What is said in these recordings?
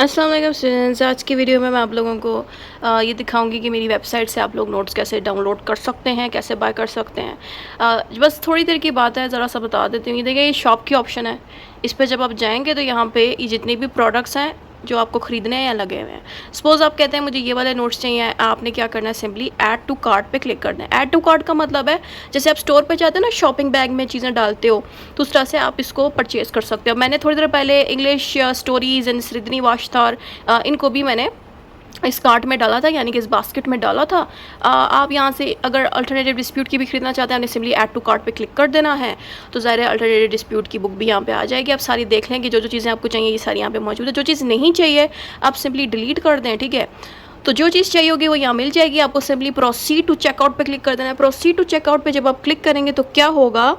अस्सलाम वालेकुम स्टूडेंट्स। आज की वीडियो में मैं आप लोगों को ये दिखाऊंगी कि मेरी वेबसाइट से आप लोग नोट्स कैसे डाउनलोड कर सकते हैं, कैसे बाय कर सकते हैं। बस थोड़ी देर की बात है, ज़रा सा बता देती हूँ। ये देखिए, ये शॉप की ऑप्शन है। इस पर जब आप जाएंगे तो यहाँ पे ये जितने भी प्रोडक्ट्स हैं जो आपको ख़रीदने हैं या लगे हुए हैं। सपोज़ आप कहते हैं मुझे ये वाले नोट्स चाहिए, आपने क्या करना है, सिंपली ऐड टू कार्ट पे क्लिक करना है। ऐड टू कार्ट का मतलब है जैसे आप स्टोर पे जाते हैं ना, शॉपिंग बैग में चीज़ें डालते हो, तो उस तरह से आप इसको परचेज़ कर सकते हो। मैंने थोड़ी देर पहले इंग्लिश स्टोरीज़ एंड सृदनी वाशतार इनको भी मैंने इस कार्ट में डाला था, यानी कि इस बास्केट में डाला था। आप यहाँ से अगर अल्टरनेटिव डिस्प्यूट की भी खरीदना चाहते हैं, आपने सिंपली ऐड टू कार्ट पे क्लिक कर देना है, तो ज़ाहिर है अल्टरनेटिव डिस्प्यूट की बुक भी यहाँ पे आ जाएगी। आप सारी देख लें कि जो जो चीज़ें आपको चाहिए ये सारी यहाँ पे मौजूद है। जो चीज़ नहीं चाहिए आप सिंपली डिलीट कर दें, ठीक है। तो जो चीज़ चाहिए होगी वो यहाँ मिल जाएगी। आपको सिंपली प्रोसीड टू चेकआउट पे क्लिक कर देना है। प्रोसीड टू चेकआउट पे जब आप क्लिक करेंगे तो क्या होगा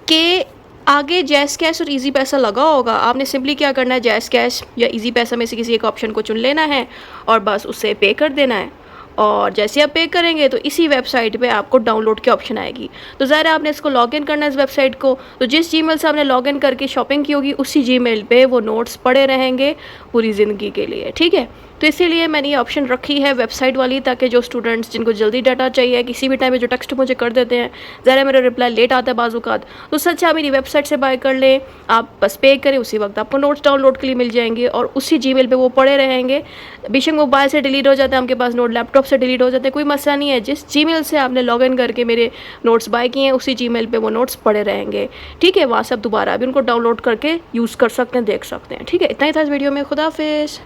कि आगे जैज़ कैश और इजी पैसा लगा होगा। आपने सिंपली क्या करना है, जैज़ कैश या इजी पैसा में से किसी एक ऑप्शन को चुन लेना है और बस उससे पे कर देना है। और जैसे आप पे करेंगे तो इसी वेबसाइट पे आपको डाउनलोड की ऑप्शन आएगी। तो ज़ाहिर है आपने इसको लॉगिन करना है इस वेबसाइट को। तो जिस जीमेल से आपने लॉगिन करके शॉपिंग की होगी उसी जीमेल पे वो नोट्स पड़े रहेंगे पूरी ज़िंदगी के लिए, ठीक है। तो इसीलिए मैंने ये ऑप्शन रखी है वेबसाइट वाली, ताकि जो स्टूडेंट्स जिनको जल्दी डाटा चाहिए किसी भी टाइम में जो टेक्स्ट मुझे कर देते हैं, ज़रा मेरा रिप्लाई लेट आता है बाज़-औक़ात, तो सच आप मेरी वेबसाइट से बाय कर लें। आप बस पे करें, उसी वक्त आपको नोट्स डाउनलोड के लिए मिल जाएंगे और उसी जीमेल पे वो पड़े रहेंगे। बेशक मोबाइल से डिलीट हो जाते हैं, आपके पास नोट लैपटॉप से डिलीट हो जाते हैं, कोई मसला नहीं है। जिस जीमेल से आपने लॉगिन करके मेरे नोट्स बाय किए हैं उसी जीमेल पे वो नोट्स पड़े रहेंगे, ठीक है। वहाँ से आप दोबारा भी उनको डाउनलोड करके यूज़ कर सकते हैं, देख सकते हैं, ठीक है। इतना ही था इस वीडियो में। खुदा हाफिज़।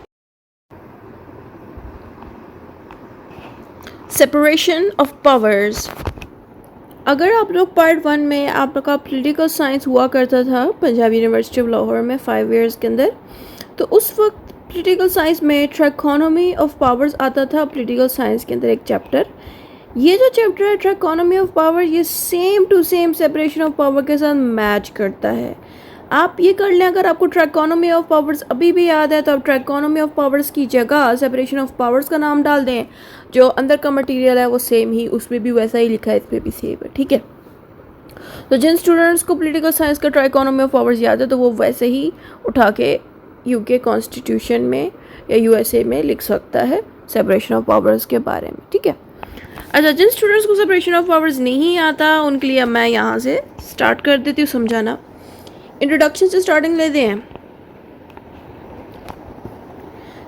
Separation of powers. अगर आप लोग पार्ट 1 में आप लोग का पॉलिटिकल साइंस हुआ करता था पंजाब यूनिवर्सिटी ऑफ लाहौर में 5 ईयर्स के अंदर, तो उस वक्त पॉलिटिकल साइंस में ट्राइकोनॉमी ऑफ पावर्स आता था पॉलिटिकल साइंस के अंदर एक चैप्टर। ये जो चैप्टर है ट्राइकोनॉमी ऑफ पावर, ये same to same separation of power के साथ मैच करता है। आप ये कर लें, अगर आपको ट्राइकोनॉमी ऑफ पावर्स अभी भी याद है तो आप ट्राइकोनॉमी ऑफ पावर्स की जगह सेपरेशन ऑफ पावर्स का नाम डाल दें। जो अंदर का मटेरियल है वो सेम ही, उसमें भी वैसा ही लिखा है, इस पर भी सेम है, ठीक है। तो जिन स्टूडेंट्स को पॉलिटिकल साइंस का ट्राइकोनॉमी ऑफ पावर्स याद है तो वो वैसे ही उठा के यूके कॉन्स्टिट्यूशन में या यूएसए में लिख सकता है सेपरेशन ऑफ पावर्स के बारे में, ठीक है। अच्छा, जिन स्टूडेंट्स को सेपरेशन ऑफ पावर्स नहीं आता उनके लिए अब मैं यहाँ से स्टार्ट कर देती हूँ समझाना। इंट्रोडक्शन से स्टार्टिंग लेते हैं।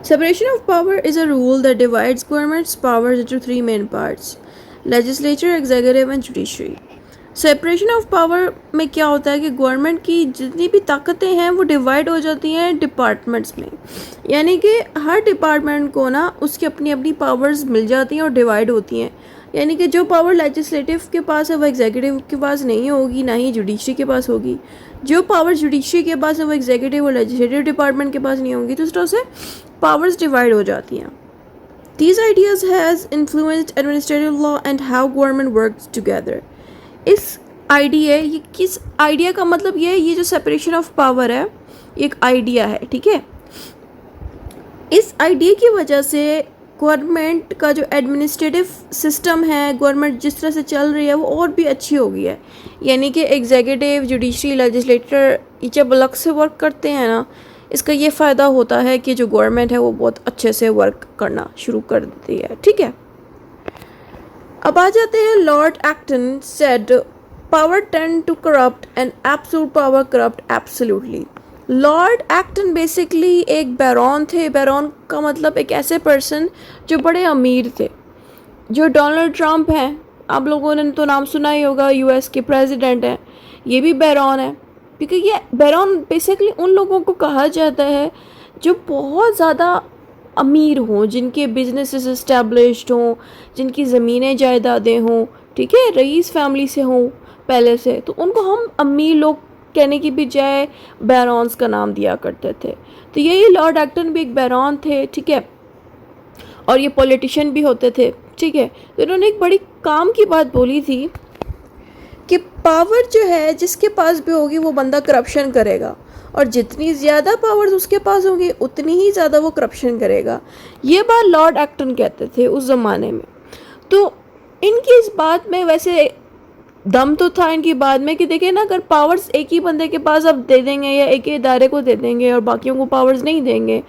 Separation of power is a rule that divides government's powers into 3 main parts: legislature, executive and judiciary. Separation of power में क्या होता है कि गवर्नमेंट की जितनी भी ताकतें हैं वो डिवाइड हो जाती हैं डिपार्टमेंट्स में, यानी कि हर डिपार्टमेंट को ना उसकी अपनी अपनी पावर्स मिल जाती हैं और डिवाइड होती हैं। यानी कि जो पावर लेजिस्लेटिव के पास है वो एग्जीक्यूटिव के पास नहीं होगी, ना ही जुडिशरी के पास होगी। जो पावर जुडिशरी के पास है वो एग्जीक्यूटिव और लेजिस्लेटिव डिपार्टमेंट के पास नहीं होगी। तो इस तरह से पावर्स डिवाइड हो जाती हैं। These ideas has influenced administrative law and how government works together. इस आइडिया, ये किस आइडिया का मतलब ये जो सेपरेशन ऑफ पावर है ये एक आइडिया है, ठीक है। इस आइडिया की वजह से गवर्नमेंट का जो एडमिनिस्ट्रेटिव सिस्टम है, गवर्नमेंट जिस तरह से चल रही है वो और भी अच्छी हो गई है। यानी कि एग्जीक्यूटिव, जुडिशरी, लेजिस्लेटर ये जब अलग से वर्क करते हैं ना, इसका ये फ़ायदा होता है कि जो गवर्नमेंट है वो बहुत अच्छे से वर्क करना शुरू कर देती है, ठीक है। अब आ जाते हैं, Lord Acton said power tends to corrupt and absolute power corrupt absolutely. Lord Acton basically एक बैरॉन थे। बैरॉन का मतलब एक ऐसे पर्सन जो बड़े अमीर थे। जो डोनाल्ड ट्रंप हैं, आप लोगों ने तो नाम सुना ही होगा, यूएस के प्रेसिडेंट हैं, ये भी बैरॉन है। क्योंकि ये बैरॉन बेसिकली उन लोगों को कहा जाता है जो बहुत ज़्यादा अमीर हों, जिनके बिजनेसेस इस्टेब्लिश्ड हों, जिनकी ज़मीनें जायदादें हों, ठीक है, रईस फैमिली से हों पहले से, तो उनको हम अमीर लोग कहने की बजाय बैरॉन्स का नाम दिया करते थे। तो यही लॉर्ड एक्टन भी एक बैरॉन थे, ठीक है, और ये पॉलिटिशियन भी होते थे, ठीक है। तो इन्होंने एक बड़ी काम की बात बोली थी कि पावर जो है जिसके पास भी होगी वो बंदा करप्शन करेगा, और जितनी ज़्यादा पावर्स उसके पास होंगी उतनी ही ज़्यादा वो करप्शन करेगा। ये बात लॉर्ड एक्टन कहते थे उस ज़माने में। तो इनकी इस बात में वैसे दम तो था इनकी बाद में कि देखिए ना, अगर पावर्स एक ही बंदे के पास अब दे देंगे या एक ही इदारे को दे देंगे और बाकियों को पावर्स नहीं देंगे,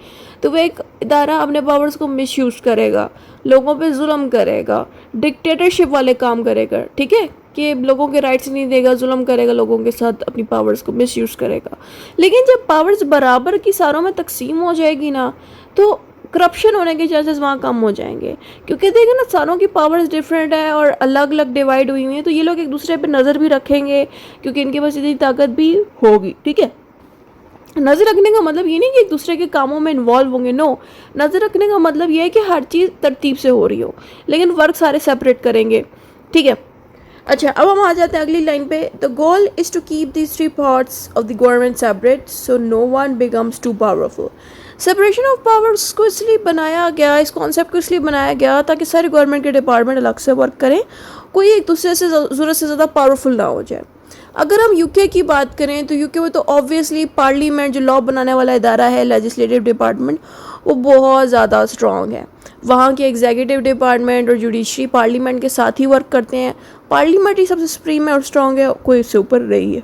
तो वो एक इदारा अपने पावर्स को मिसयूज़ करेगा, लोगों पे जुल्म करेगा, डिक्टेटरशिप वाले काम करेगा, ठीक है, कि लोगों के राइट्स नहीं देगा, जुल्म करेगा लोगों के साथ, अपनी पावर्स को मिसयूज़ करेगा। लेकिन जब पावर्स बराबर की सारों में तकसीम हो जाएगी ना, तो करप्शन होने के चांसेस वहाँ कम हो जाएंगे, क्योंकि देखिए ना, सारों की पावर्स डिफरेंट है और अलग अलग डिवाइड हुई हुई है, तो ये लोग एक दूसरे पे नज़र भी रखेंगे क्योंकि इनके पास इतनी ताकत भी होगी, ठीक है। नज़र रखने का मतलब ये नहीं कि एक दूसरे के कामों में इन्वॉल्व होंगे, नो, नज़र रखने का मतलब ये है कि हर चीज़ तरतीब से हो रही हो, लेकिन वर्क सारे सेपरेट करेंगे, ठीक है। अच्छा, अब हम आ जाते हैं अगली लाइन पे। The goal is to keep these three parts of the government separate so no one becomes too powerful. Separation of powers को इसलिए बनाया गया, इस कॉन्सेप्ट को इसलिए बनाया गया ताकि सारे गवर्नमेंट के डिपार्टमेंट अलग से वर्क करें, कोई एक दूसरे से ज़रूरत से ज़्यादा पावरफुल ना हो जाए। अगर हम यूके की बात करें तो यूके में तो ऑब्वियसली पार्लियामेंट, जो लॉ बनाने वाला इदारा है, लेजिस्लेटिव डिपार्टमेंट, वो बहुत ज़्यादा स्ट्रॉन्ग है। वहाँ के एग्जीक्यूटिव डिपार्टमेंट और जुडिशरी पार्लियामेंट के साथ ही वर्क करते हैं। पार्लियामेंट ही सबसे सुप्रीम है और स्ट्रॉन्ग है, कोई इससे ऊपर रही है।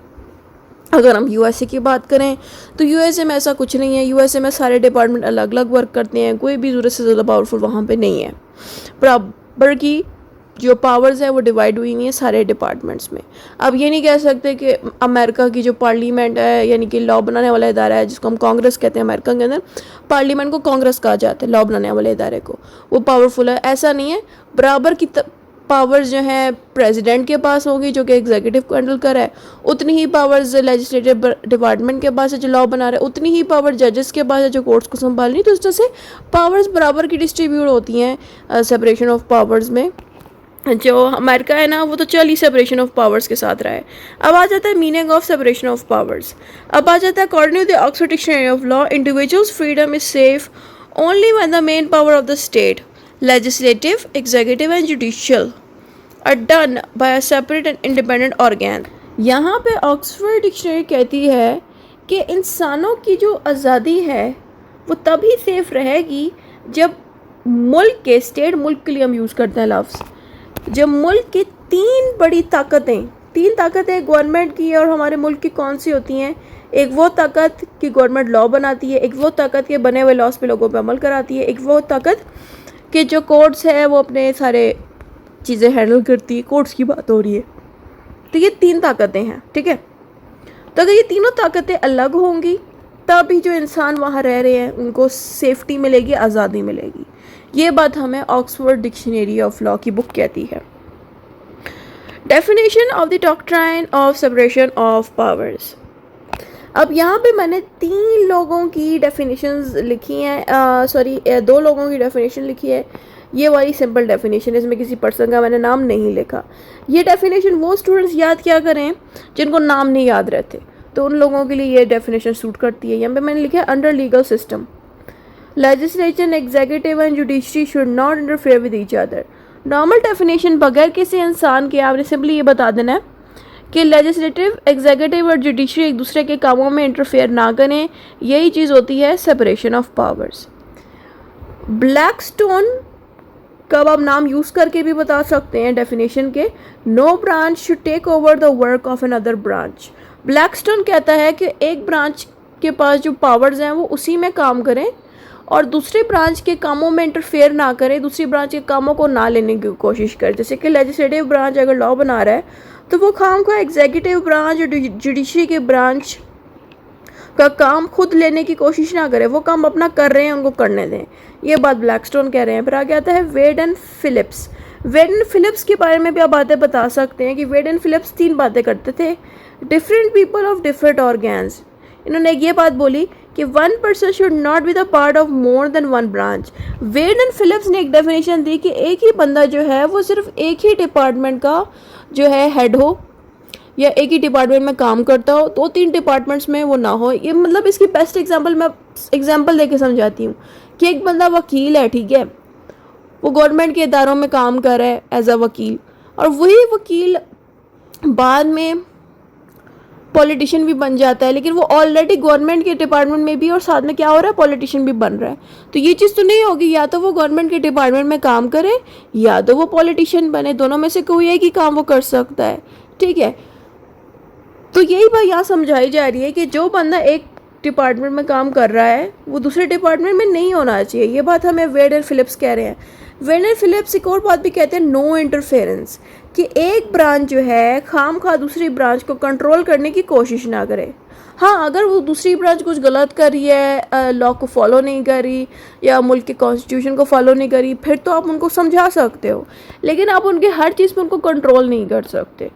अगर हम यूएसए की बात करें तो यूएसए में ऐसा कुछ नहीं है। यूएसए में सारे डिपार्टमेंट अलग अलग वर्क करते हैं, कोई भी ज़रूरत से ज़्यादा पावरफुल वहाँ पे नहीं है। बराबर की जो पावर्स है वो डिवाइड हुई नहीं है सारे डिपार्टमेंट्स में। अब ये नहीं कह सकते कि अमेरिका की जो पार्लियामेंट है, यानी कि लॉ बनाने वाला इदारा है, जिसको हम कांग्रेस कहते हैं अमेरिका के अंदर, पार्लियामेंट को कांग्रेस कहा जाता है, लॉ बनाने वाले इदारे को, वो पावरफुल है, ऐसा नहीं है। बराबर की पावर्स जो हैं प्रेसिडेंट के पास होगी, जो कि एग्जीक्यूटिव को हैंडल कर रहा है, उतनी ही पावर्स लेजिस्लेटिव डिपार्टमेंट के पास है जो लॉ बना रहा है, उतनी ही पावर जजेस के पास है जो कोर्ट्स को संभाल रही। तो इस तरह से पावर्स बराबर की डिस्ट्रीब्यूट होती हैं सेपरेशन ऑफ पावर्स में। जो अमेरिका है ना, वो तो चल ही सेपरेशन ऑफ पावर्स के साथ रहा है। अब आ जाता है meaning of separation of powers. अब आ जाता है according to the Oxford dictionary of law, individuals freedom is safe only when the main power of the state, legislative, executive and judicial, are done by a separate and independent organ। यहाँ पे Oxford dictionary कहती है कि इंसानों की जो आज़ादी है वो तभी सेफ रहेगी जब मुल्क के, स्टेट मुल्क के लिए हम यूज़ करते हैं लफ्ज़, जब मुल्क की तीन ताकतें गवर्नमेंट की और हमारे मुल्क की कौन सी होती हैं। एक वो ताकत कि गवर्नमेंट लॉ बनाती है, एक वो ताकत के बने हुए लॉस पे लोगों पे अमल कराती है, एक वो ताकत कि जो कोर्ट्स है वो अपने सारे चीज़ें हैंडल करती है, कोर्ट्स की बात हो रही है। तो ये तीन ताकतें हैं, ठीक है। तो अगर ये तीनों ताकतें अलग होंगी तभी जो इंसान वहाँ रह रहे हैं उनको सेफ्टी मिलेगी, आज़ादी मिलेगी। ये बात हमें ऑक्सफोर्ड डिक्शनरी ऑफ लॉ की बुक कहती है। Definition of the doctrine of separation of powers. अब यहाँ पे मैंने तीन लोगों की डेफिनेशंस लिखी हैं, दो लोगों की डेफिनेशन लिखी है। ये वाली सिंपल डेफिनेशन है, इसमें किसी पर्सन का मैंने नाम नहीं लिखा। ये डेफिनेशन वो स्टूडेंट्स याद क्या करें जिनको नाम नहीं याद रहते, तो उन लोगों के लिए ये डेफिनेशन सूट करती है। यहाँ पे मैंने लिखा है under legal system, legislature, executive and judiciary should not interfere with each other. Normal definition बगैर किसी इंसान के आपने सिंपली ये बता देना है कि लेजिस्लेटिव, एग्जीक्यूटिव और जुडिशरी एक दूसरे के कामों में इंटरफेयर ना करें। यही चीज़ होती है सेपरेशन ऑफ पावर्स। ब्लैकस्टोन का आप नाम यूज़ करके भी बता सकते हैं डेफिनेशन के, no branch should take over the work of another branch. Blackstone कहता है कि एक ब्रांच के पास जो पावर्स हैं वो उसी में काम करें और दूसरे ब्रांच के कामों में इंटरफेयर ना करें, दूसरी ब्रांच के कामों को ना लेने की कोशिश करें। जैसे कि लेजिस्लेटिव ब्रांच अगर लॉ बना रहा है तो वो काम को एग्जीक्यूटिव ब्रांच और जुडिशरी के ब्रांच का काम खुद लेने की कोशिश ना करें, वो काम अपना कर रहे हैं उनको करने दें। ये बात ब्लैकस्टोन कह रहे हैं। फिर आगे आता है Wade and Phillips. Wade and Phillips के बारे में भी आप बातें बता सकते हैं कि वेड एंड फिलिप्स तीन बातें करते थे, different people of different organs. इन्होंने ये बात बोली कि one person should not be the part of more than one branch. Wade and Phillips ने एक डेफिनेशन दी कि एक ही बंदा जो है वो सिर्फ एक ही डिपार्टमेंट का जो है हेड हो या एक ही डिपार्टमेंट में काम करता हो, दो तीन डिपार्टमेंट्स में वो ना हो। ये मतलब इसकी बेस्ट एग्जांपल मैं एग्जांपल देके समझाती हूँ कि एक बंदा वकील है, ठीक है, वो गवर्नमेंट के इदारों में काम कर रहा है एज अ वकील, और वही वकील बाद में पॉलिटिशियन भी बन जाता है, लेकिन वो ऑलरेडी गवर्नमेंट के डिपार्टमेंट में भी और साथ में क्या हो रहा है, पॉलिटिशियन भी बन रहा है। तो ये चीज़ तो नहीं होगी, या तो वो गवर्नमेंट के डिपार्टमेंट में काम करे या तो वो पॉलिटिशियन बने, दोनों में से कोई एक ही काम वो कर सकता है, ठीक है। तो यही बात यहाँ समझाई जा रही है कि जो बंदा एक डिपार्टमेंट में काम कर रहा है वो दूसरे डिपार्टमेंट में नहीं होना चाहिए। ये बात हमें वेर्नर फिलिप्स कह रहे हैं। वेर्नर फिलिप्स एक और बात भी कहते हैं, नो इंटरफेरेंस, कि एक ब्रांच जो है खाम खा दूसरी ब्रांच को कंट्रोल करने की कोशिश ना करे। हाँ, अगर वो दूसरी ब्रांच कुछ गलत कर रही है, लॉ को फॉलो नहीं कर रही या मुल्क के कॉन्स्टिट्यूशन को फॉलो नहीं करी, फिर तो आप उनको समझा सकते हो, लेकिन आप उनके हर चीज़ पर उनको कंट्रोल नहीं कर सकते।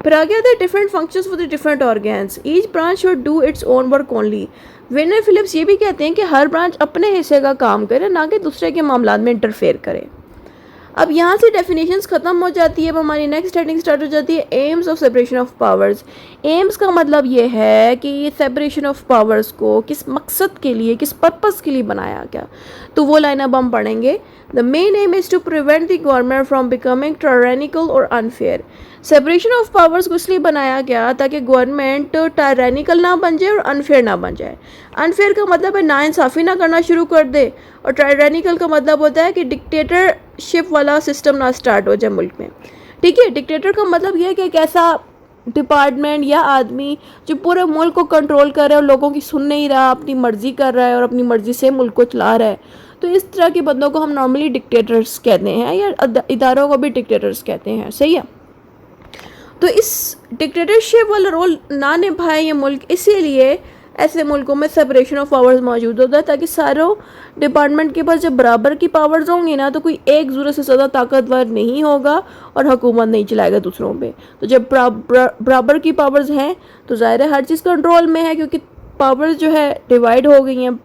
फिर आगे आते हैं different functions for the different organs, each branch should do its own work only. Werner Phillips ये भी कहते हैं कि हर ब्रांच अपने हिस्से का काम करे, ना कि दूसरे के मामलों में इंटरफेयर करे। अब यहाँ से डेफिनेशंस ख़त्म हो जाती है। अब हमारी नेक्स्ट हेडिंग स्टार्ट हो जाती है, AIIMS of separation of powers. AIIMS का मतलब ये है कि ये सेपरेशन ऑफ पावर्स को किस मकसद के लिए, किस पर्पस के लिए बनाया गया। तो वो लाइन अब हम पढ़ेंगे। The main aim is to prevent the government from becoming tyrannical और अनफेयर। सेपरेशन ऑफ पावर्स को इसलिए बनाया गया ताकि गवर्नमेंट टायरेनिकल ना बन जाए और अनफेयर ना बन जाए। अनफेयर का मतलब है नाइंसाफ़ी ना करना शुरू कर दे, और टायरेनिकल का मतलब होता है कि डिक्टेटरशिप वाला सिस्टम ना स्टार्ट हो जाए मुल्क में। ठीक है, डिक्टेटर का मतलब ये है कि एक ऐसा डिपार्टमेंट या आदमी जो पूरे मुल्क को कंट्रोल कर रहा है और लोगों की सुन नहीं रहा, अपनी मर्जी कर रहा है और अपनी मर्जी से मुल्क को चला रहा है। तो इस तरह के बंदों को हम नॉर्मली डिक्टेटर्स कहते हैं, या इदारों को भी डिक्टेटर्स कहते हैं। सही है। तो इस डिक्टेटरशिप वाला रोल ना निभाए ये मुल्क, इसीलिए ऐसे मुल्कों में सेपरेशन ऑफ पावर्स मौजूद होता है, ताकि सारों डिपार्टमेंट के पास जब बराबर की पावर्स होंगी ना, तो कोई एक ज़रूरत से ज़्यादा ताकतवर नहीं होगा और हुकूमत नहीं चलाएगा दूसरों पे। तो जब बराबर की पावर्स हैं तो ज़ाहिर है हर चीज़ कंट्रोल में है, क्योंकि पावर्स जो है डिवाइड हो गई हैं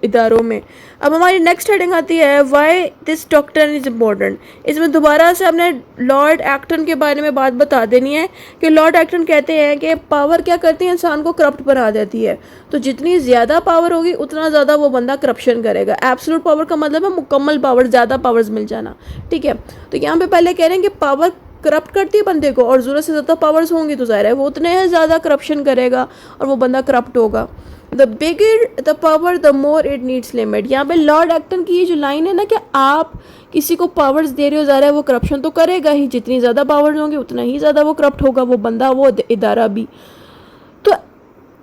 इदारों में। अब हमारी नेक्स्ट हेडिंग आती है, why this doctrine is important. इसमें दोबारा से हमने लॉर्ड एक्टन के बारे में बात बता देनी है कि लॉर्ड एक्टन कहते हैं कि पावर क्या करती है, इंसान को करप्ट बना देती है। तो जितनी ज़्यादा पावर होगी उतना ज़्यादा वो बंदा करप्शन करेगा। एब्सोल्यूट पावर का मतलब है मुकम्मल पावर, ज़्यादा पावर्स मिल जाना। ठीक है, तो यहाँ पे पहले कह रहे हैं कि पावर करप्ट करती है बंदे को, और ज़रूरत से ज़्यादा पावर्स होंगी तो ज़ाहिर है वो उतने ही ज़्यादा करप्शन करेगा और वो बंदा करप्ट होगा। The bigger the power the more it needs limit. यहाँ पे लॉर्ड एक्टन की ये जो लाइन है ना कि आप किसी को पावर्स दे रहे हो, ज़ाहिर है वो करप्शन तो करेगा ही, जितनी ज़्यादा पावर्स होंगी उतना ही ज़्यादा वो करप्ट होगा, वो बंदा, वो इदारा भी। तो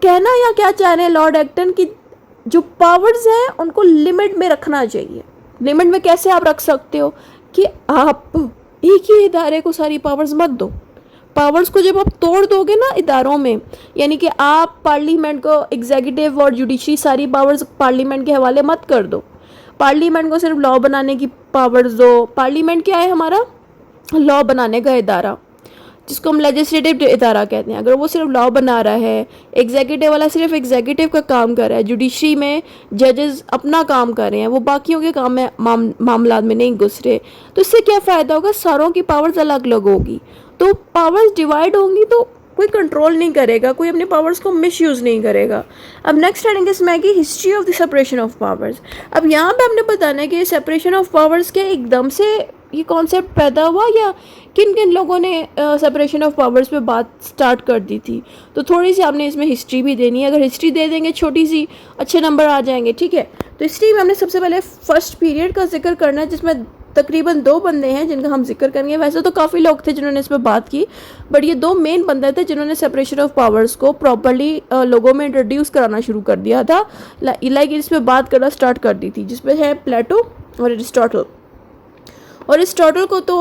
कहना या क्या चाह रहे हैं लॉर्ड एक्टन की जो पावर्स हैं उनको लिमिट में रखना चाहिए। लिमिट में कैसे आप रख सकते हो कि आप एक ही इदारे को सारी पावर्स मत दो। पावर्स को जब आप तोड़ दोगे ना इदारों में, यानी कि आप पार्लियामेंट को, एग्जीक्यूटिव और जुडिशरी सारी पावर्स पार्लियामेंट के हवाले मत कर दो। पार्लियामेंट को सिर्फ लॉ बनाने की पावर्स दो। पार्लियामेंट क्या है हमारा? लॉ बनाने का इदारा, जिसको हम लेजिस्लेटिव इदारा कहते हैं। अगर वो सिर्फ लॉ बना रहा है, एग्जीक्यूटिव वाला सिर्फ एग्जीक्यूटिव का काम कर रहा है, जुडिशरी में जजेस अपना काम कर रहे हैं, वो बाकियों के काम में मामला में नहीं घुस रहे, तो इससे क्या फ़ायदा होगा? सारों की पावर्स अलग अलग होगी, तो पावर्स डिवाइड होंगी तो कोई कंट्रोल नहीं करेगा, कोई अपने पावर्स को मिसयूज़ नहीं करेगा। अब नेक्स्ट हेडिंग इसमें आएगी history of the separation of powers. अब यहाँ पे हमने बताना है कि सेपरेशन ऑफ पावर्स के एकदम से ये कॉन्सेप्ट पैदा हुआ या किन किन लोगों ने सेपरेशन ऑफ पावर्स पे बात स्टार्ट कर दी थी। तो थोड़ी सी आपने इसमें हिस्ट्री भी देनी है। अगर हिस्ट्री दे देंगे छोटी सी, अच्छे नंबर आ जाएंगे। ठीक है, तो हिस्ट्री में हमने सबसे पहले फर्स्ट पीरियड का जिक्र करना है, जिसमें तकरीबन 2 बंदे हैं जिनका हम जिक्र करेंगे। वैसे तो काफ़ी लोग थे जिन्होंने इस पर बात की, बट ये 2 मेन बंदे थे जिन्होंने सेपरेशन ऑफ पावर्स को प्रॉपर्ली लोगों में इंट्रोड्यूस कराना शुरू कर दिया था, लाइक इस पर बात करना स्टार्ट कर दी थी, जिसमें है प्लेटो और एरिस्टोटल। और एरिस्टोटल को तो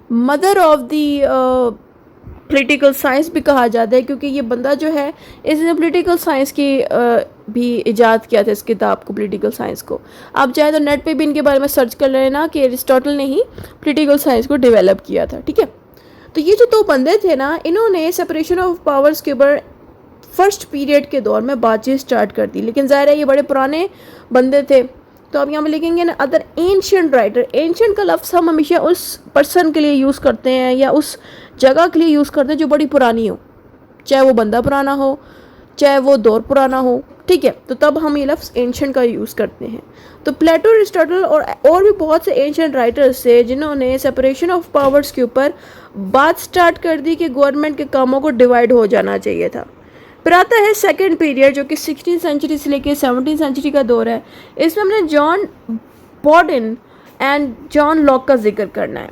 mother of the political science भी कहा जाता है, क्योंकि ये बंदा जो है इसने पॉलिटिकल साइंस की भी इजाद किया था, इस किताब को, पॉलिटिकल साइंस को। आप चाहे तो नेट पे भी इनके बारे में सर्च कर लेना कि एरिस्टोटल ने ही पॉलिटिकल साइंस को डेवलप किया था। ठीक है, तो ये जो 2 बंदे थे ना, इन्होंने सेपरेशन ऑफ पावर्स के ऊपर फर्स्ट पीरियड के दौर में बातचीत स्टार्ट कर दी, लेकिन ज़ाहिर है ये बड़े पुराने बंदे थे। तो अब यहाँ पे लिखेंगे ना अदर एंशियंट राइटर। एंशियंट का लफ्ज़ हम हमेशा उस पर्सन के लिए यूज़ करते हैं या उस जगह के लिए यूज़ करते हैं जो बड़ी पुरानी हो, चाहे वो बंदा पुराना हो, चाहे वो दौर पुराना हो। ठीक है, तो तब हम ये लफ्ज़ एंशियंट का यूज़ करते हैं। तो प्लेटो, एरिस्टोटल और भी बहुत से एंशियंट राइटर्स थे जिन्होंने सेपरेशन ऑफ पावर्स के ऊपर बात स्टार्ट कर दी कि गवर्नमेंट के कामों को डिवाइड हो जाना चाहिए था। फिर आता है सेकेंड पीरियड, जो कि 16th सेंचुरी से लेकर 17th सेंचुरी का दौर है। इसमें हमने John Bodin and John Locke का जिक्र करना है।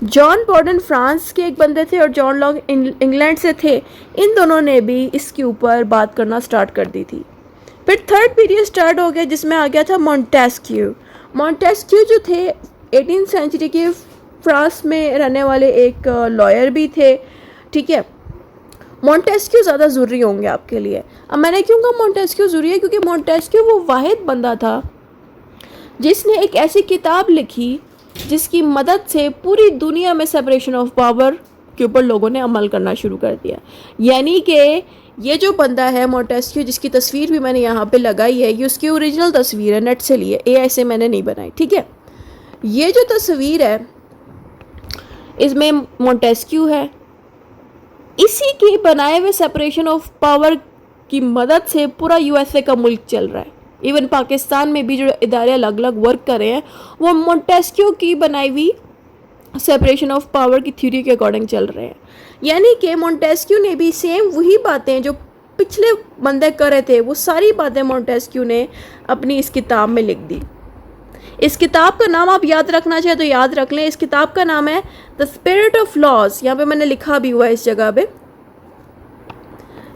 जॉन बॉर्डन फ्रांस के एक बंदे थे और जॉन लॉक इंग्लैंड से थे। इन दोनों ने भी इसके ऊपर बात करना स्टार्ट कर दी थी। फिर थर्ड पीरियड स्टार्ट हो गया जिसमें आ गया था मॉन्टेस्क्यू। मॉन्टेस्क्यू जो थे 18th सेंचुरी के फ्रांस में रहने वाले एक लॉयर भी थे, ठीक है। मॉन्टेस्क्यू ज़्यादा ज़रूरी होंगे आपके लिए। अब मैंने क्यों कहा मॉन्टेस्क्यू ज़रूरी है, क्योंकि मॉन्टेस्क्यू वो वाहिद बंदा था जिसने एक ऐसी किताब लिखी जिसकी मदद से पूरी दुनिया में सेपरेशन ऑफ पावर के ऊपर लोगों ने अमल करना शुरू कर दिया। यानी कि ये जो बंदा है मॉन्टेस्क्यू, जिसकी तस्वीर भी मैंने यहाँ पे लगाई है, ये उसकी ओरिजिनल तस्वीर है, नेट से लिए, एआई से मैंने नहीं बनाई, ठीक है। ये जो तस्वीर है इसमें मॉन्टेस्क्यू है। इसी के बनाए हुए सेपरेशन ऑफ पावर की मदद से पूरा यूएसए का मुल्क चल रहा है। इवन पाकिस्तान में भी जो इदारे अलग अलग वर्क कर रहे हैं वो मॉन्टेस्क्यू की बनाई हुई सेपरेशन ऑफ पावर की थ्योरी के अकॉर्डिंग चल रहे हैं। यानी कि मॉन्टेस्क्यू ने भी सेम वही बातें जो पिछले बंदे कर रहे थे, वो सारी बातें मॉन्टेस्क्यू ने अपनी इस किताब में लिख दी। इस किताब का नाम आप याद रखना चाहे तो याद रख लें। इस किताब का नाम है द स्पिरिट ऑफ लॉज। यहाँ पे मैंने लिखा भी हुआ है इस जगह पे,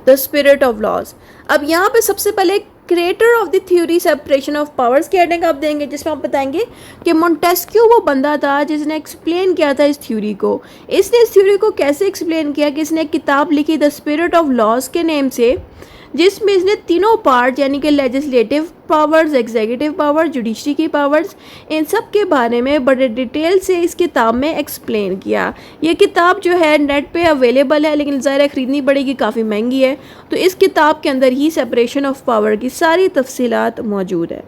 द स्पिरिट ऑफ लॉज। अब यहाँ पे सबसे पहले creator of the theory separation of powers की हेडिंग आप देंगे, जिसमें आप बताएंगे कि मॉन्टेस्क्यू वो बंदा था जिसने एक्सप्लेन किया था इस थ्योरी को। इसने इस थ्योरी को कैसे एक्सप्लेन किया कि इसने एक किताब लिखी द स्पिरिट ऑफ लॉज के नेम से, जिसमें इसने तीनों पार्ट यानी कि legislative powers, executive power, judiciary की पावर्स, इन सब के बारे में बड़े डिटेल से इस किताब में एक्सप्लेन किया। ये किताब जो है नेट पे अवेलेबल है, लेकिन ज़ाहिर ख़रीदनी पड़ेगी, काफ़ी महंगी है। तो इस किताब के अंदर ही सेपरेशन ऑफ पावर की सारी तफसीलात मौजूद है।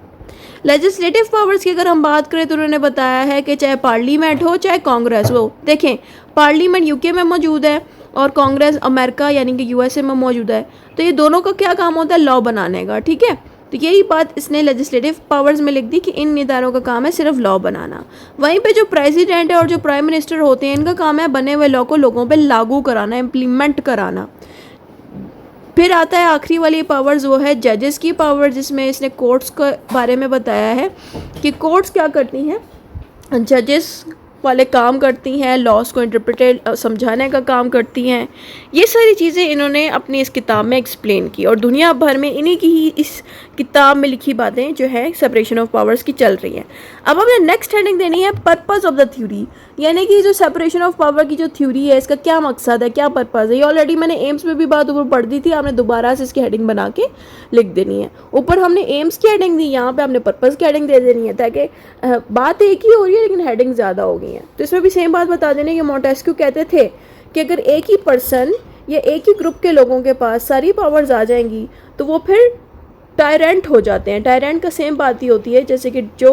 लेजिस्लेटिव पावर्स की अगर हम बात करें तो उन्होंने बताया है कि चाहे पार्लियामेंट हो चाहे कांग्रेस हो, देखें पार्लियामेंट यूके में मौजूद है और कांग्रेस अमेरिका यानी कि यूएसए में मौजूद है, तो ये दोनों का क्या काम होता है, लॉ बनाने का, ठीक है। तो यही बात इसने लेजिस्लेटिव पावर्स में लिख दी कि इन इदारों का काम है सिर्फ लॉ बनाना। वहीं पे जो प्रेसिडेंट है और जो प्राइम मिनिस्टर होते हैं, इनका काम है बने हुए लॉ को लोगों पे लागू कराना, इम्प्लीमेंट कराना। फिर आता है आखिरी वाली पावर्स, वो है जजेस की पावर, जिसमें इसने कोर्ट्स के बारे में बताया है कि कोर्ट्स क्या करती हैं, जजेस वाले काम करती हैं, लॉस को इंटरप्रेट समझाने का काम करती हैं। ये सारी चीज़ें इन्होंने अपनी इस किताब में एक्सप्लेन की और दुनिया भर में इन्हीं की ही इस किताब में लिखी बातें जो है सेपरेशन ऑफ पावर्स की चल रही हैं। अब हमें नेक्स्ट हेडिंग देनी है पर्पस ऑफ द थ्योरी, यानी कि जो सेपरेशन ऑफ पावर की जो थ्योरी है इसका क्या मकसद है, क्या पर्पस है। ये ऑलरेडी मैंने एम्स में भी बात ऊपर पढ़ दी थी, आपने दोबारा से इसकी हेडिंग बना के लिख देनी है। ऊपर हमने एम्स की हेडिंग दी, यहाँ पे हमने पर्पस की हेडिंग दे देनी है, ताकि बात एक ही हो रही है लेकिन हेडिंग ज़्यादा हो गई है। तो इसमें भी सेम बात बता देने कि मॉन्टेस्क्यू कहते थे कि अगर एक ही पर्सन या एक ही ग्रुप के लोगों के पास सारी पावर्स आ जाएंगी तो वो फिर टायरेंट हो जाते हैं। टायरेंट का सेम बात ही होती है जैसे कि जो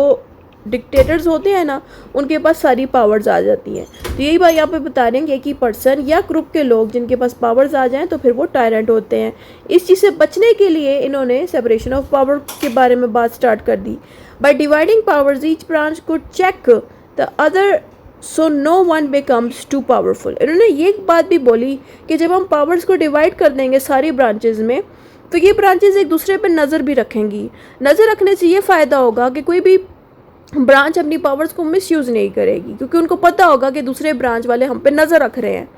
डिक्टेटर्स होते हैं ना, उनके पास सारी पावर्स आ जाती हैं। तो यही बात यहाँ पे बता रहे हैं कि एक ही पर्सन या ग्रुप के लोग जिनके पास पावर्स आ जाएं तो फिर वो टायरेंट होते हैं। इस चीज़ से बचने के लिए इन्होंने सेपरेशन ऑफ पावर के बारे में बात स्टार्ट कर दी। By dividing powers each branch could check the other so no one becomes too powerful. इन्होंने ये एक बात भी बोली कि जब हम पावर्स को डिवाइड कर देंगे सारी ब्रांचेस में तो ये ब्रांचेस एक दूसरे पर नज़र भी रखेंगी। नज़र रखने से ये फ़ायदा होगा कि कोई भी ब्रांच अपनी पावर्स को मिसयूज़ नहीं करेगी, क्योंकि उनको पता होगा कि दूसरे ब्रांच वाले हम पे नज़र रख रहे हैं।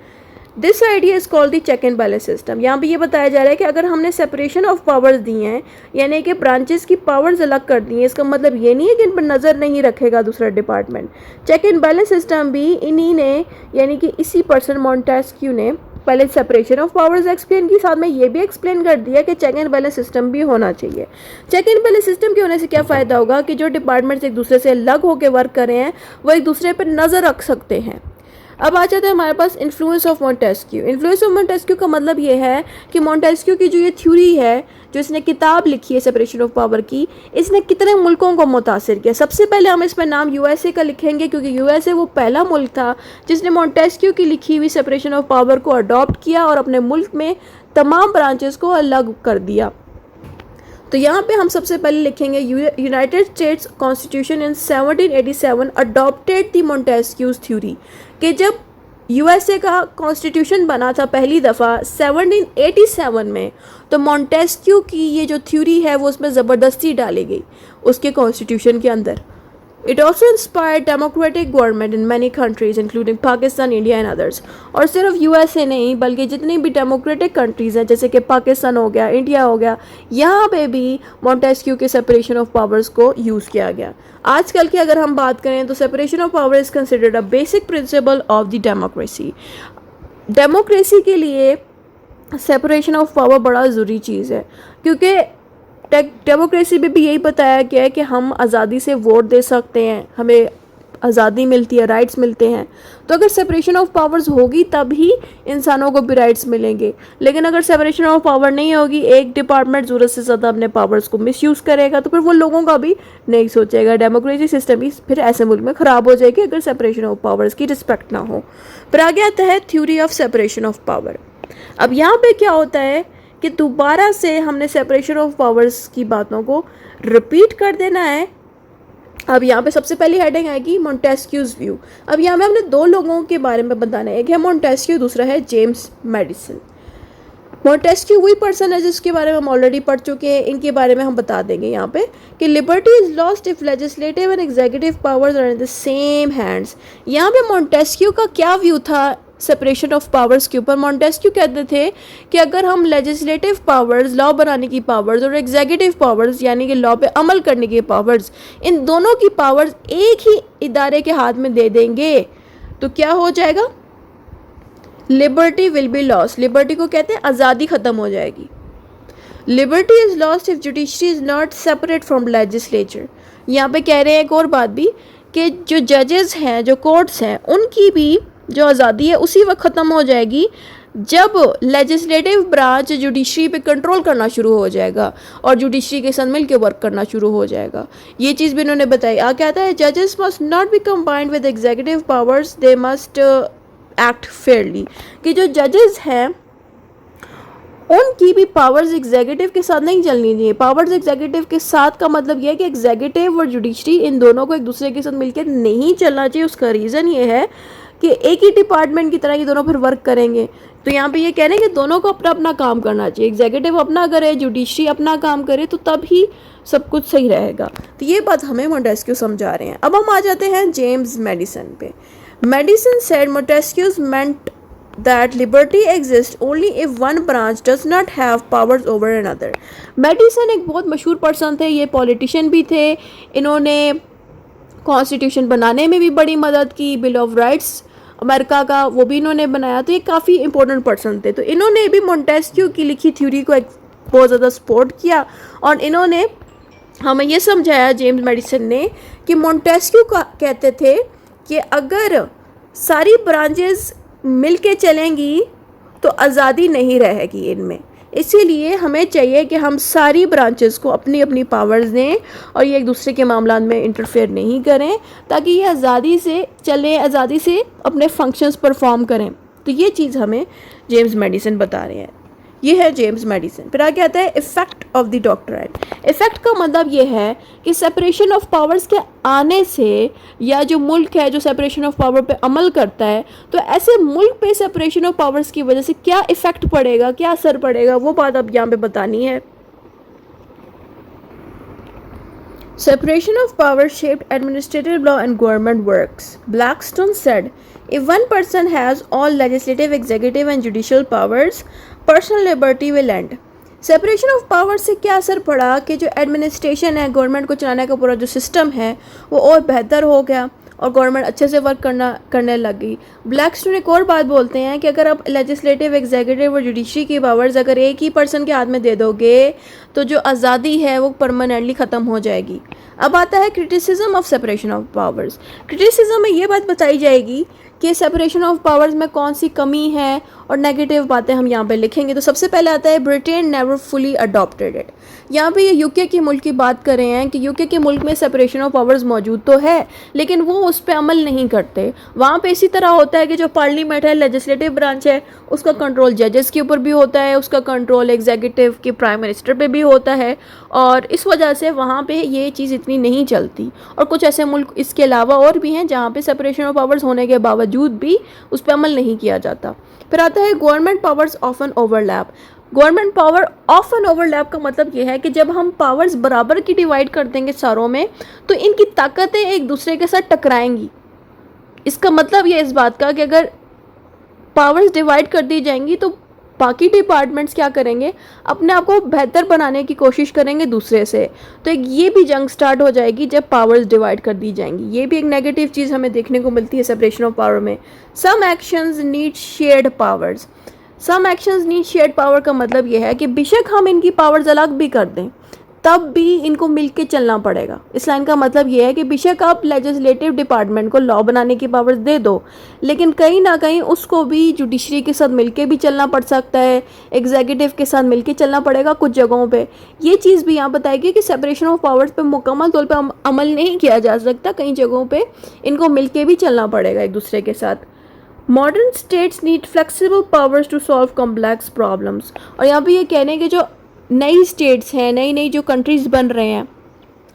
This idea is called the check and balance system. यहाँ पे ये बताया जा रहा है कि अगर हमने सेपरेशन ऑफ पावर्स दी हैं, यानी कि ब्रांचेस की पावर्स अलग कर दी हैं, इसका मतलब ये नहीं है कि इन पर नज़र नहीं रखेगा दूसरा department. Check and balance system भी इन्हीं ने यानी कि इसी पर्सन मॉन्टेस्क्यू ने पहले सेपरेशन ऑफ पावर्स एक्सप्लेन की, साथ में ये भी एक्सप्लेन कर दिया कि चेक एंड बैलेंस सिस्टम भी होना चाहिए। चेक एंड बैलेंस सिस्टम के होने से क्या फ़ायदा होगा कि जो डिपार्टमेंट्स एक दूसरे से अलग होकर वर्क कर रहे हैं वो एक दूसरे पर नज़र रख सकते हैं। अब आ जाता है हमारे पास influence of Montesquieu. Influence of Montesquieu का मतलब ये है कि मॉन्टेस्क्यू की जो ये थ्योरी है, जो इसने किताब लिखी है सेपरेशन ऑफ पावर की, इसने कितने मुल्कों को मुतासिर किया। सबसे पहले हम इस पर नाम यूएसए का लिखेंगे, क्योंकि यूएसए वो पहला मुल्क था जिसने मॉन्टेस्क्यू की लिखी हुई सेपरेशन ऑफ पावर को अडॉप्ट किया और अपने मुल्क में तमाम ब्रांचेस को अलग कर दिया। तो यहाँ पे हम सबसे पहले लिखेंगे United States constitution in 1787 adopted the Montesquieu's theory, कि जब यूएसए का कॉन्स्टिट्यूशन बना था पहली दफ़ा 1787 में, तो मॉन्टेस्क्यू की ये जो थ्योरी है वो उसमें ज़बरदस्ती डाली गई उसके कॉन्स्टिट्यूशन के अंदर। It also inspired democratic government in many countries including Pakistan, India and others. और सिर्फ यूएसए नहीं बल्कि जितनी भी डेमोक्रेटिक कंट्रीज़ हैं जैसे कि पाकिस्तान हो गया, इंडिया हो गया, यहाँ पे भी मॉन्टेस्क्यू के सेपरेशन ऑफ पावर्स को यूज़ किया गया. आजकल की अगर हम बात करें तो separation of power is considered a basic principle of the democracy. Democracy के लिए सेपरेशन ऑफ पावर बड़ा ज़रूरी चीज़ है क्योंकि डेमोक्रेसी में भी यही बताया गया है कि हम आज़ादी से वोट दे सकते हैं, हमें आज़ादी मिलती है, राइट्स मिलते हैं. तो अगर सेपरेशन ऑफ पावर्स होगी तभी इंसानों को भी राइट्स मिलेंगे. लेकिन अगर सेपरेशन ऑफ पावर नहीं होगी, एक डिपार्टमेंट ज़रूरत से ज़्यादा अपने पावर्स को मिसयूज़ करेगा तो फिर वो लोगों का भी नहीं सोचेगा. डेमोक्रेसी सिस्टम ही फिर ऐसे मुल्क में ख़राब हो जाएगी अगर सेपरेशन ऑफ पावर्स की रिस्पेक्ट ना हो. फिर आगे आता है theory of separation of power. अब यहाँ पे क्या होता है कि दोबारा से हमने सेपरेशन ऑफ पावर्स की बातों को रिपीट कर देना है. अब यहाँ पे सबसे पहली हेडिंग आएगी मॉन्टेस्क्यूज़ व्यू. अब यहाँ में हमने दो लोगों के बारे में बताना है, एक है मॉन्टेस्क्यू, दूसरा है जेम्स मेडिसन. मॉन्टेस्क्यू वही पर्सन है जिसके बारे में हम ऑलरेडी पढ़ चुके हैं. इनके बारे में हम बता देंगे यहाँ पे कि liberty is lost if legislative and executive powers are in the same hands. यहाँ पे मॉन्टेस्क्यू का क्या व्यू था सेपरेशन ऑफ पावर्स के ऊपर. मॉन्टेस्क्यू कहते थे कि अगर हम लेजिस्लेटिव पावर्स, लॉ बनाने की पावर्स, और एग्जीक्यूटिव पावर्स यानी कि लॉ पे अमल करने की पावर्स, इन दोनों की पावर्स एक ही इदारे के हाथ में दे देंगे तो क्या हो जाएगा, liberty will be lost. Liberty को कहते हैं आज़ादी ख़त्म हो जाएगी. Liberty is lost if judiciary is not separate from legislature. यहाँ पे कह रहे हैं एक और बात भी कि जो जजेस हैं, जो कोर्ट्स हैं, उनकी भी जो आज़ादी है उसी वक्त ख़त्म हो जाएगी जब लेजिस्लेटिव ब्रांच जुडिशरी पे कंट्रोल करना शुरू हो जाएगा और जुडिशरी के साथ मिल के वर्क करना शुरू हो जाएगा. ये चीज़ भी इन्होंने बताई. आगे आता है जजेस must not be combined with executive powers, they must act Fairlie. कि जो जजेस हैं उनकी भी पावर्स एग्जीक्यूटिव के साथ नहीं चलनी चाहिए. पावर्स एग्जीक्यूटिव के साथ का मतलब यह है कि एग्जीक्यूटिव और जुडिशरी इन दोनों को एक दूसरे के साथ मिलकर नहीं चलना चाहिए. उसका रीज़न ये है कि एक ही डिपार्टमेंट की तरह ये दोनों फिर वर्क करेंगे. तो यहाँ पे ये कह रहे हैं कि दोनों को अपना अपना काम करना चाहिए. एग्जीक्यूटिव अपना करे, जुडिशरी अपना काम करे, तो तब ही सब कुछ सही रहेगा. तो ये बात हमें मॉन्टेस्क्यू समझा रहे हैं. अब हम आ जाते हैं जेम्स मेडिसन पे. Madison said Montesquieu meant that liberty exists only if one branch does not have powers over another. Madison एक बहुत मशहूर पर्सन थे, ये पॉलिटिशियन भी थे. इन्होंने कॉन्स्टिट्यूशन बनाने में भी बड़ी मदद की. बिल ऑफ राइट्स अमेरिका का वो भी इन्होंने बनाया. तो ये काफ़ी इंपॉर्टेंट पर्सन थे. तो इन्होंने भी मॉन्टेस्क्यू की लिखी थ्योरी को बहुत ज़्यादा सपोर्ट किया और इन्होंने हमें ये समझाया, जेम्स मेडिसन ने, कि मॉन्टेस्क्यू का कहते थे कि अगर सारी ब्रांचेस मिल के चलेंगी तो आज़ादी नहीं रहेगी इनमें. इसीलिए हमें चाहिए कि हम सारी ब्रांचेस को अपनी अपनी पावर्स दें और ये एक दूसरे के मामलों में इंटरफेयर नहीं करें ताकि ये आज़ादी से चलें, आज़ादी से अपने फंक्शंस परफॉर्म करें. तो ये चीज़ हमें जेम्स मेडिसन बता रहे हैं. ये है जेम्स मेडिसन. फिर आगे आता है effect of the doctrine. Effect का मतलब ये है कि सेपरेशन ऑफ पावर्स के आने से या जो मुल्क है जो सेपरेशन ऑफ पावर पे अमल करता है, तो ऐसे मुल्क पे सेपरेशन ऑफ पावर्स की वजह से क्या इफ़ेक्ट पड़ेगा, क्या असर पड़ेगा, वो बात अब यहाँ पे बतानी है. Separation of power shaped administrative law and government works. Blackstone said, if one person has all legislative, executive and judicial powers, personal liberty will end. Separation of power से क्या असर पड़ा कि जो एडमिनिस्ट्रेशन है, गवर्नमेंट को चलाने का पूरा जो सिस्टम है वो और बेहतर हो गया और गवर्नमेंट अच्छे से वर्क करने लग गई. ब्लैकस्टोन एक और बात बोलते हैं कि अगर आप लेजिस्लेटिव, एग्जीक्यूटिव और जुडिशरी की पावर्स अगर एक ही पर्सन के हाथ में दे दोगे तो जो आज़ादी है वो परमानेंटली ख़त्म हो जाएगी. अब आता है criticism of separation of powers. Criticism में ये बात बताई जाएगी कि सेपरेशन ऑफ पावर्स में कौन सी कमी है और नेगेटिव बातें हम यहाँ पे लिखेंगे. तो सबसे पहले आता है Britain never fully adopted it. यहाँ पे ये यूके के मुल्क की बात कर रहे हैं कि यूके के मुल्क में सेपरेशन ऑफ पावर्स मौजूद तो है लेकिन वो उस पर अमल नहीं करते. वहाँ पे इसी तरह होता है कि जो पार्लियामेंट है, लेजिस्लेटिव ब्रांच है, उसका कंट्रोल जजेस के ऊपर भी होता है, उसका कंट्रोल एग्जीक्यूटिव के प्राइम मिनिस्टर पे भी होता है और इस वजह से वहाँ पे ये चीज़ इतनी नहीं चलती. और कुछ ऐसे मुल्क इसके अलावा और भी हैं जहाँ पे सेपरेशन ऑफ पावर्स होने के बावजूद भी उस पर अमल नहीं किया जाता. फिर आता है government powers often overlap. Government power often overlap का मतलब ये है कि जब हम पावर्स बराबर की डिवाइड कर देंगे सारों में तो इनकी ताकतें एक दूसरे के साथ टकराएंगी। इसका मतलब ये इस बात का कि अगर पावर्स डिवाइड कर दी जाएंगी तो बाकी डिपार्टमेंट्स क्या करेंगे, अपने आप को बेहतर बनाने की कोशिश करेंगे दूसरे से। तो एक ये भी जंग स्टार्ट हो जाएगी जब पावर्स डिवाइड कर दी जाएंगी। ये भी एक नेगेटिव चीज़ हमें देखने को मिलती है सेपरेशन ऑफ पावर में। Some actions need shared powers. Some actions need shared power का मतलब ये है कि बेशक हम इनकी पावर्स अलग भी कर दें तब भी इनको मिलके चलना पड़ेगा। इस लाइन का मतलब ये है कि बेशक आप लेजिस्लेटिव डिपार्टमेंट को लॉ बनाने की पावर्स दे दो, लेकिन कहीं ना कहीं उसको भी जुडिशरी के साथ मिलके भी चलना पड़ सकता है, एग्जीक्यूटिव के साथ मिलके चलना पड़ेगा कुछ जगहों पे। ये चीज़ भी यहाँ बताएगी कि सेपरेशन ऑफ पावर्स पे मुकम्मल तौर पे अमल नहीं किया जा सकता, कई जगहों पे इनको मिलके भी चलना पड़ेगा एक दूसरे के साथ। Modern states need flexible powers to solve complex problems. और यहाँ पे ये कहने हैं कि जो नई स्टेट्स हैं, नई नई जो कंट्रीज़ बन रहे हैं,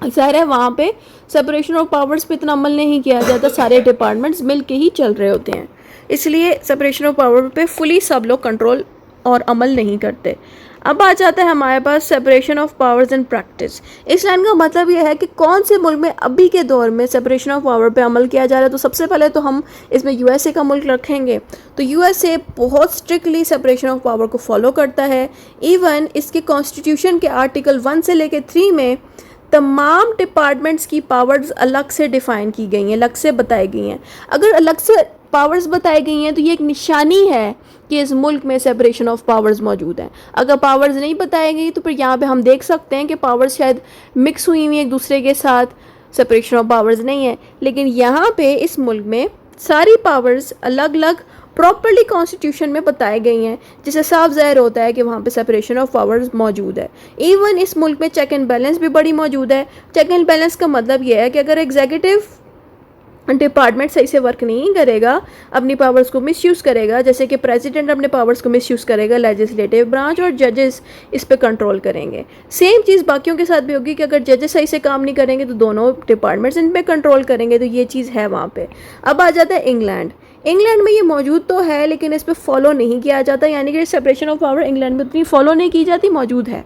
ज़ाहिर है वहाँ पे सेपरेशन ऑफ पावर्स पे इतना अमल नहीं किया जाता, सारे डिपार्टमेंट्स मिल के ही चल रहे होते हैं, इसलिए सेपरेशन ऑफ पावर पे फुली सब लोग कंट्रोल और अमल नहीं करते। अब आ जाता है हमारे पास separation of powers in practice. इस लाइन का मतलब यह है कि कौन से मुल्क में अभी के दौर में सेपरेशन ऑफ पावर पे अमल किया जा रहा है। तो सबसे पहले तो हम इसमें यूएसए का मुल्क रखेंगे। तो यूएसए बहुत स्ट्रिक्टली सेपरेशन ऑफ पावर को फॉलो करता है। इवन इसके कॉन्स्टिट्यूशन के आर्टिकल 1 से लेकर 3 में तमाम डिपार्टमेंट्स की पावर्स अलग से डिफाइन की गई हैं, अलग से बताई गई हैं। अगर अलग से पावर्स बताई गई हैं तो ये एक निशानी है कि इस मुल्क में सेपरेशन ऑफ पावर्स मौजूद है। अगर पावर्स नहीं बताई गई तो फिर यहाँ पे हम देख सकते हैं कि पावर्स शायद मिक्स हुई हुई एक दूसरे के साथ, सेपरेशन ऑफ पावर्स नहीं है। लेकिन यहाँ पे इस मुल्क में सारी पावर्स अलग अलग प्रॉपरली कॉन्स्टिट्यूशन में बताई गई हैं, जिससे साफ ज़ाहिर होता है कि वहाँ पे सेपरेशन ऑफ पावर्स मौजूद है। इवन इस मुल्क में चेक एंड बैलेंस भी बड़ी मौजूद है। चेक एंड बैलेंस का मतलब ये है कि अगर एग्जीक्यूटिव डिपार्टमेंट सही से वर्क नहीं करेगा, अपनी पावर्स को मिसयूज़ करेगा, जैसे कि प्रेसिडेंट अपने पावर्स को मिसयूज़ करेगा, लेजिस्लेटिव ब्रांच और जजेस इस पे कंट्रोल करेंगे। सेम चीज़ बाकियों के साथ भी होगी कि अगर जजेस सही से काम नहीं करेंगे तो दोनों डिपार्टमेंट्स इन पे कंट्रोल करेंगे। तो ये चीज़ है वहाँ पे। अब आ जाता है इंग्लैंड। इंग्लैंड में ये मौजूद तो है लेकिन इस पर फॉलो नहीं किया जाता, यानी कि सेपरेशन ऑफ पावर इंग्लैंड में उतनी फॉलो नहीं की जाती, मौजूद है।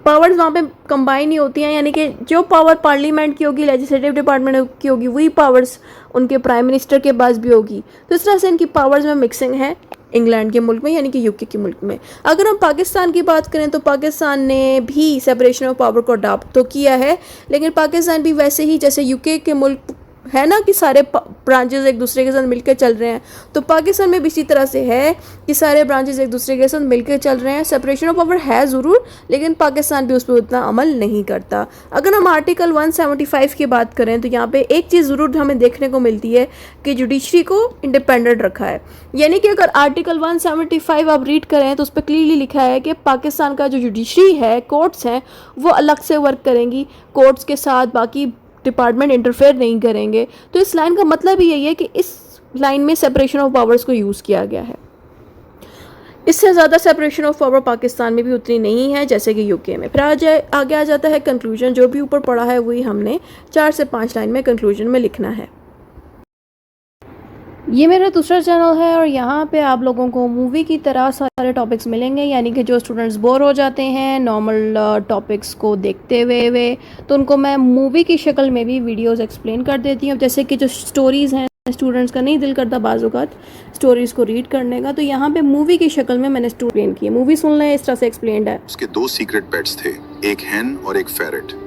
पावर्स वहाँ पे कंबाइन नहीं होती हैं, यानी कि जो पावर पार्लियामेंट की होगी, लेजिस्लेटिव डिपार्टमेंट की होगी, वही पावर्स उनके प्राइम मिनिस्टर के पास भी होगी। तो इस तरह से इनकी पावर्स में मिक्सिंग है इंग्लैंड के मुल्क में, यानी कि यूके के मुल्क में। अगर हम पाकिस्तान की बात करें तो पाकिस्तान ने भी सेपरेशन ऑफ पावर को अडॉप्ट तो किया है, लेकिन पाकिस्तान भी वैसे ही जैसे यूके के मुल्क है ना कि सारे ब्रांचेस एक दूसरे के साथ मिलकर चल रहे हैं, तो पाकिस्तान में भी इसी तरह से है कि सारे ब्रांचेस एक दूसरे के साथ मिलकर चल रहे हैं। सेपरेशन ऑफ पावर है ज़रूर, लेकिन पाकिस्तान भी उस पर उतना अमल नहीं करता। अगर हम आर्टिकल 175 की बात करें तो यहाँ पे एक चीज़ ज़रूर हमें देखने को मिलती है कि जुडिशरी को इंडिपेंडेंट रखा है, यानी कि अगर आर्टिकल 175 आप रीड करें तो उस पर क्लियरली लिखा है कि पाकिस्तान का जो जुडिशरी है, कोर्ट्स हैं, वो अलग से वर्क करेंगी, कोर्ट्स के साथ बाकी डिपार्टमेंट इंटरफेयर नहीं करेंगे। तो इस लाइन का मतलब ही यही है कि इस लाइन में सेपरेशन ऑफ पावर्स को यूज़ किया गया है। इससे ज़्यादा सेपरेशन ऑफ पावर पाकिस्तान में भी उतनी नहीं है जैसे कि यूके में। फिर आगे आ जाता है कंक्लूजन। जो भी ऊपर पढ़ा है वही हमने 4 से 5 लाइन में कंक्लूजन में लिखना है। ये मेरा दूसरा चैनल है और यहाँ पे आप लोगों को मूवी की तरह सारे टॉपिक्स मिलेंगे, यानी कि जो स्टूडेंट्स बोर हो जाते हैं नॉर्मल टॉपिक्स को देखते हुए तो उनको मैं मूवी की शक्ल में भी वीडियोस एक्सप्लेन कर देती हूँ। जैसे कि जो स्टोरीज़ हैं, स्टूडेंट्स का नहीं दिल करता बाज़-औक़ात स्टोरीज़ को रीड करने का, तो यहाँ पे मूवी की शक्ल में मैंने एक्सप्लेन की है। मूवी सुन लें, इस तरह से एक्सप्लेन्ड है। उसके 2 सीक्रेट पेट्स थे, एक हैन और एक फेरेट।